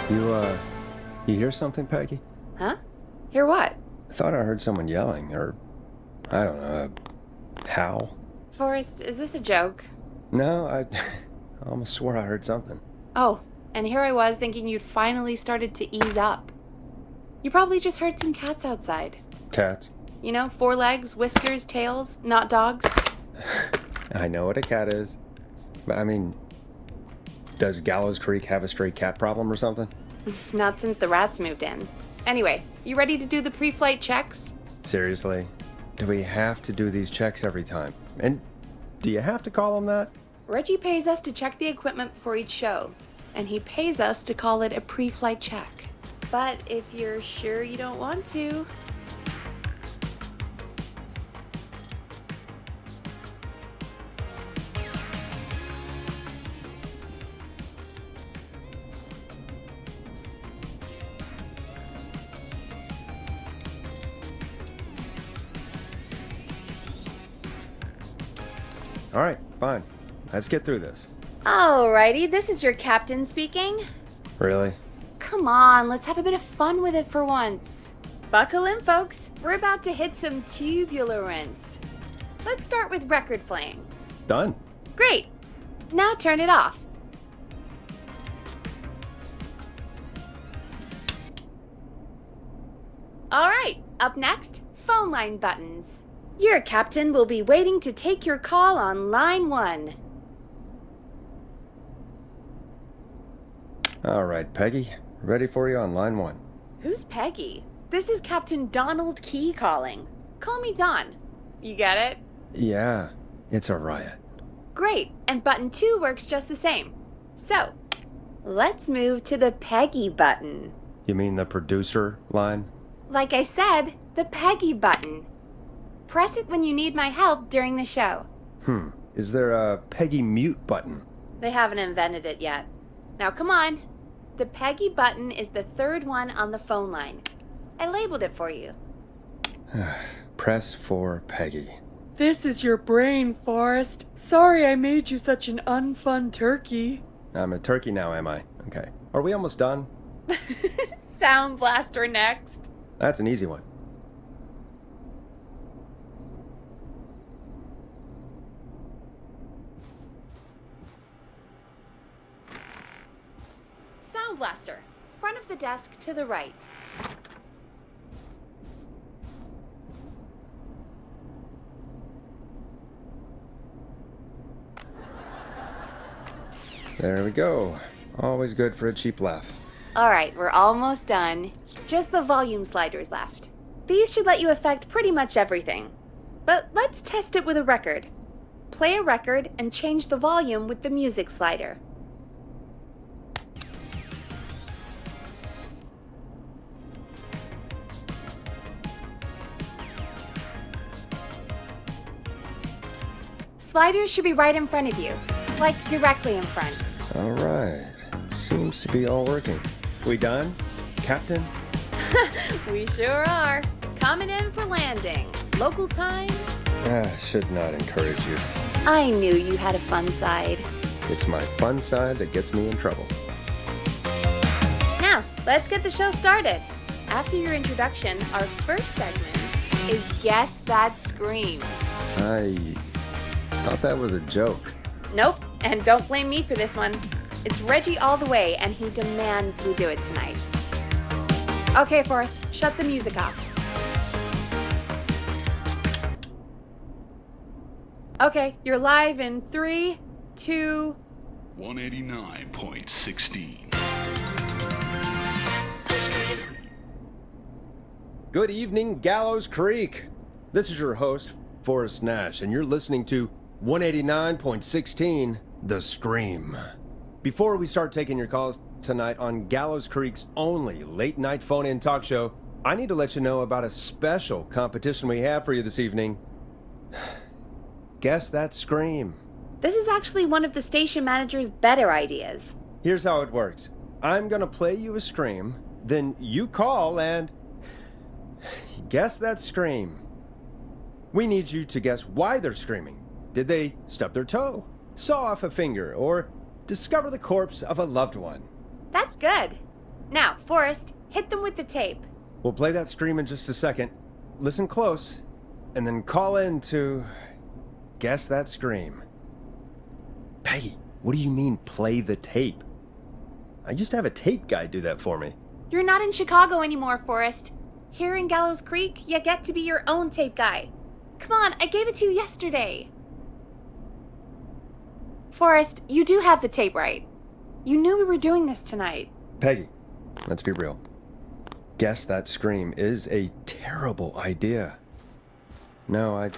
You hear something, Peggy? Huh? Hear what? I thought I heard someone yelling, or, I don't know, a howl. Forrest, is this a joke? No, I almost swore I heard something. Oh, and here I was thinking you'd finally started to ease up. You probably just heard some cats outside. Cats? You know, 4 legs, whiskers, tails, not dogs. I know what a cat is. But I mean, does Gallows Creek have a stray cat problem or something? Not since the rats moved in. Anyway, you ready to do the pre-flight checks? Seriously? Do we have to do these checks every time? And do you have to call them that? Reggie pays us to check the equipment before each show, and he pays us to call it a pre-flight check. But if you're sure you don't want to... All right, fine. Let's get through this. Alrighty, this is your captain speaking. Really? Come on, let's have a bit of fun with it for once. Buckle in, folks. We're about to hit some tubular rents. Let's start with record playing. Done. Great. Now turn it off. Alright, up next, phone line buttons. Your captain will be waiting to take your call on line 1. All right, Peggy. Ready for you on line 1. Who's Peggy? This is Captain Donald Key calling. Call me Don. You get it? Yeah, it's a riot. Great, and button 2 works just the same. So, let's move to the Peggy button. You mean the producer line? Like I said, the Peggy button. Press it when you need my help during the show. Is there a Peggy mute button? They haven't invented it yet. Now come on. The Peggy button is the 3rd one on the phone line. I labeled it for you. Press for Peggy. This is your brain, Forrest. Sorry I made you such an unfun turkey. I'm a turkey now, am I? Okay. Are we almost done? Sound Blaster next. That's an easy one. Sound Blaster. Front of the desk to the right. There we go. Always good for a cheap laugh. Alright, we're almost done. Just the volume sliders left. These should let you affect pretty much everything. But let's test it with a record. Play a record and change the volume with the music slider. Sliders should be right in front of you, like directly in front. All right. Seems to be all working. We done, Captain? We sure are. Coming in for landing. Local time? Should not encourage you. I knew you had a fun side. It's my fun side that gets me in trouble. Now, let's get the show started. After your introduction, our first segment is Guess That Scream. I thought that was a joke. Nope, and don't blame me for this one. It's Reggie all the way, and he demands we do it tonight. Okay, Forrest, shut the music off. Okay, you're live in 3, 2... 189.16. Good evening, Gallows Creek. This is your host, Forrest Nash, and you're listening to 189.16, The Scream. Before we start taking your calls tonight on Gallows Creek's only late-night phone-in talk show, I need to let you know about a special competition we have for you this evening. Guess That Scream. This is actually one of the station manager's better ideas. Here's how it works. I'm gonna play you a scream, then you call and guess that scream. We need you to guess why they're screaming. Did they stub their toe, saw off a finger, or discover the corpse of a loved one? That's good. Now, Forrest, hit them with the tape. We'll play that scream in just a second. Listen close, and then call in to guess that scream. Peggy, what do you mean, play the tape? I used to have a tape guy do that for me. You're not in Chicago anymore, Forrest. Here in Gallows Creek, you get to be your own tape guy. Come on, I gave it to you yesterday. Forrest, you do have the tape right. You knew we were doing this tonight. Peggy, let's be real. Guess that scream is a terrible idea. No,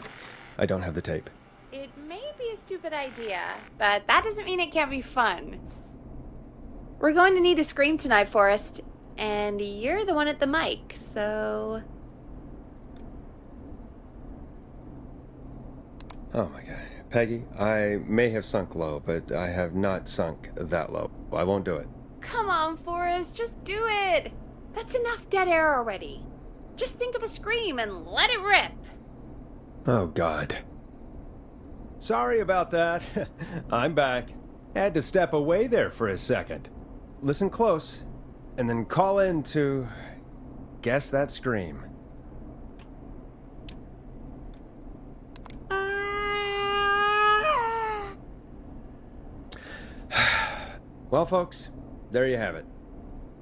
I don't have the tape. It may be a stupid idea, but that doesn't mean it can't be fun. We're going to need a scream tonight, Forrest, and you're the one at the mic, so... Oh my God. Peggy, I may have sunk low, but I have not sunk that low. I won't do it. Come on, Forrest, just do it. That's enough dead air already. Just think of a scream and let it rip. Oh God. Sorry about that. I'm back. Had to step away there for a second. Listen close, and then call in to guess that scream. Well, folks, there you have it.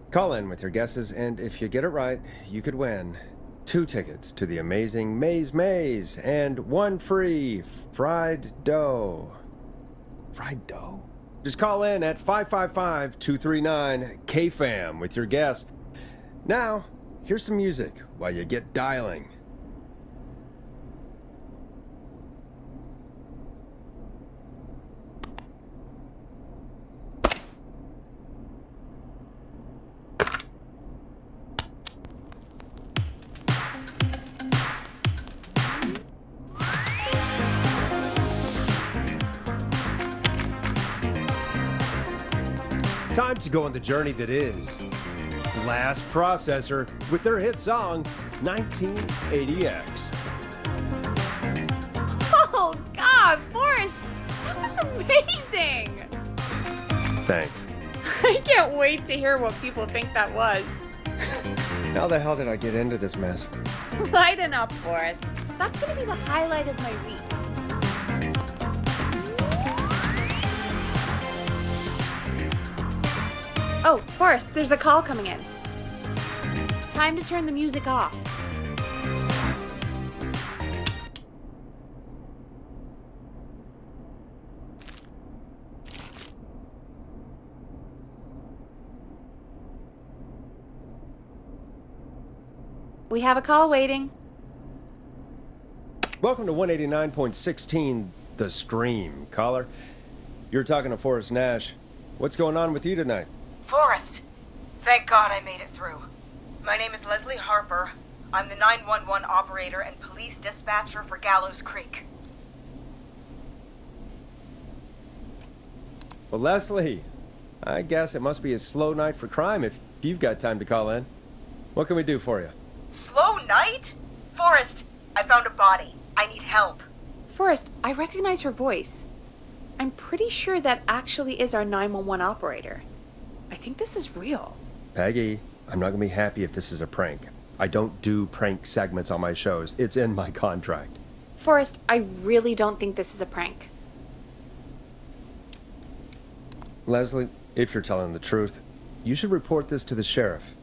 Call in with your guesses, and if you get it right, you could win 2 tickets to the amazing Maze and 1 free fried dough. Fried dough? Just call in at 555-239-KFAM with your guess. Now, here's some music while you get dialing. Time to go on the journey that is Blast Processor with their hit song 1980X. Oh, God, Forrest, that was amazing. Thanks. I can't wait to hear what people think that was. How the hell did I get into this mess? Lighten up, Forrest. That's going to be the highlight of my week. Oh, Forrest, there's a call coming in. Time to turn the music off. We have a call waiting. Welcome to 189.16 The Scream, caller. You're talking to Forrest Nash. What's going on with you tonight? Forrest, thank God I made it through. My name is Leslie Harper. I'm the 911 operator and police dispatcher for Gallows Creek. Well, Leslie, I guess it must be a slow night for crime if you've got time to call in. What can we do for you? Slow night? Forrest, I found a body. I need help. Forrest, I recognize her voice. I'm pretty sure that actually is our 911 operator. I think this is real. Peggy, I'm not going to be happy if this is a prank. I don't do prank segments on my shows. It's in my contract. Forrest, I really don't think this is a prank. Leslie, if you're telling the truth, you should report this to the sheriff.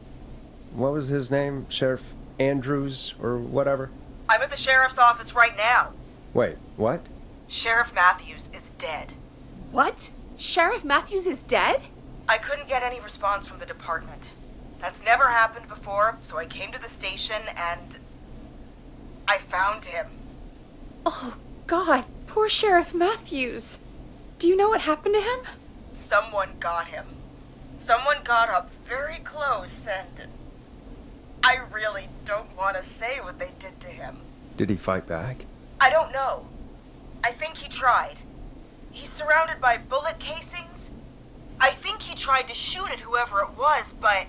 What was his name? Sheriff Andrews or whatever? I'm at the sheriff's office right now. Wait, what? Sheriff Matthews is dead. What? Sheriff Matthews is dead? I couldn't get any response from the department. That's never happened before, so I came to the station and I found him. Oh, God, poor Sheriff Matthews. Do you know what happened to him? Someone got him. Someone got up very close and I really don't want to say what they did to him. Did he fight back? I don't know. I think he tried. He's surrounded by bullet casings. I think he tried to shoot at whoever it was, but...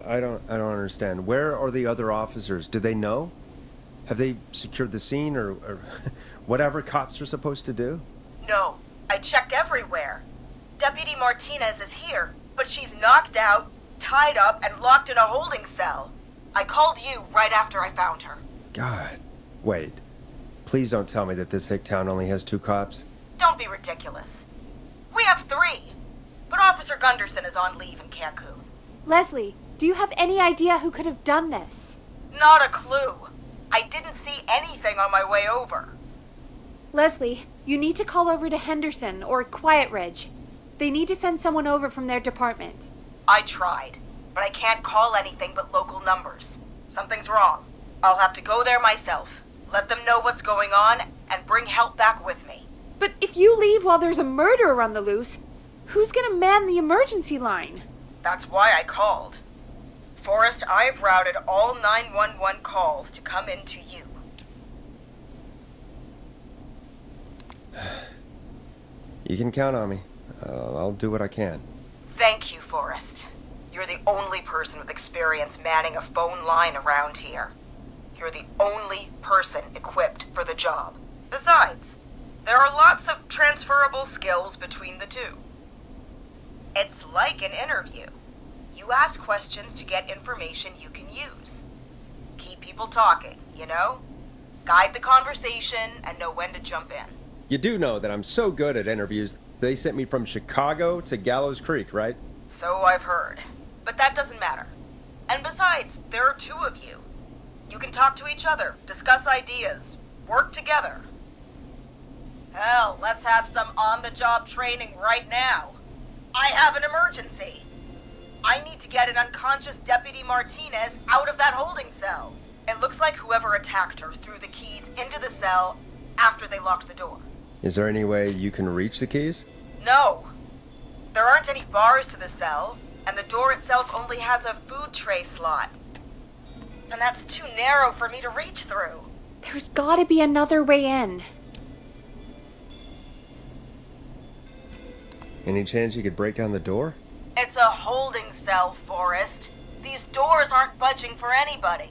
I don't understand. Where are the other officers? Do they know? Have they secured the scene or whatever cops are supposed to do? No, I checked everywhere. Deputy Martinez is here, but she's knocked out, tied up, and locked in a holding cell. I called you right after I found her. God. Wait. Please don't tell me that this hick town only has 2 cops. Don't be ridiculous. We have 3, but Officer Gunderson is on leave in Cancun. Leslie, do you have any idea who could have done this? Not a clue. I didn't see anything on my way over. Leslie, you need to call over to Henderson or Quiet Ridge. They need to send someone over from their department. I tried, but I can't call anything but local numbers. Something's wrong. I'll have to go there myself, let them know what's going on, and bring help back with me. But if you leave while there's a murderer on the loose, who's gonna man the emergency line? That's why I called. Forrest, I've routed all 911 calls to come in to you. You can count on me. I'll do what I can. Thank you, Forrest. You're the only person with experience manning a phone line around here. You're the only person equipped for the job. Besides, there are lots of transferable skills between the two. It's like an interview. You ask questions to get information you can use. Keep people talking, you know? Guide the conversation and know when to jump in. You do know that I'm so good at interviews, they sent me from Chicago to Gallows Creek, right? So I've heard. But that doesn't matter. And besides, there are 2 of you. You can talk to each other, discuss ideas, work together. Hell, let's have some on-the-job training right now. I have an emergency. I need to get an unconscious Deputy Martinez out of that holding cell. It looks like whoever attacked her threw the keys into the cell after they locked the door. Is there any way you can reach the keys? No. There aren't any bars to the cell, and the door itself only has a food tray slot. And that's too narrow for me to reach through. There's gotta be another way in. Any chance you could break down the door? It's a holding cell, Forrest. These doors aren't budging for anybody.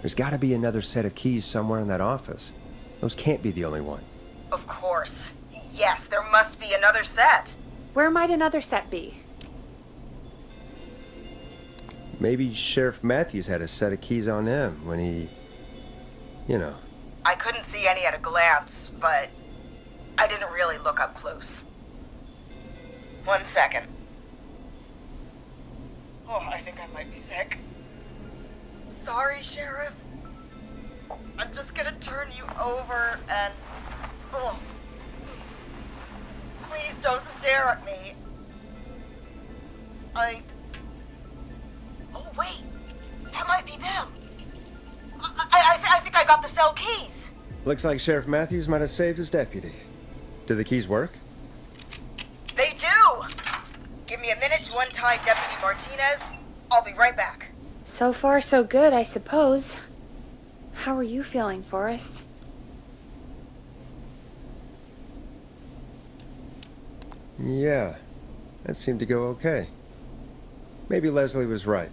There's gotta be another set of keys somewhere in that office. Those can't be the only ones. Of course. Yes, there must be another set. Where might another set be? Maybe Sheriff Matthews had a set of keys on him when he... You know. I couldn't see any at a glance, but I didn't really look up close. 1 second. Oh, I think I might be sick. Sorry, Sheriff. I'm just gonna turn you over and... Oh. Please don't stare at me. Oh, wait. That might be them. I think I got the cell keys. Looks like Sheriff Matthews might have saved his deputy. Do the keys work? They do! Give me a minute to untie Deputy Martinez. I'll be right back. So far, so good, I suppose. How are you feeling, Forrest? Yeah, that seemed to go okay. Maybe Leslie was right.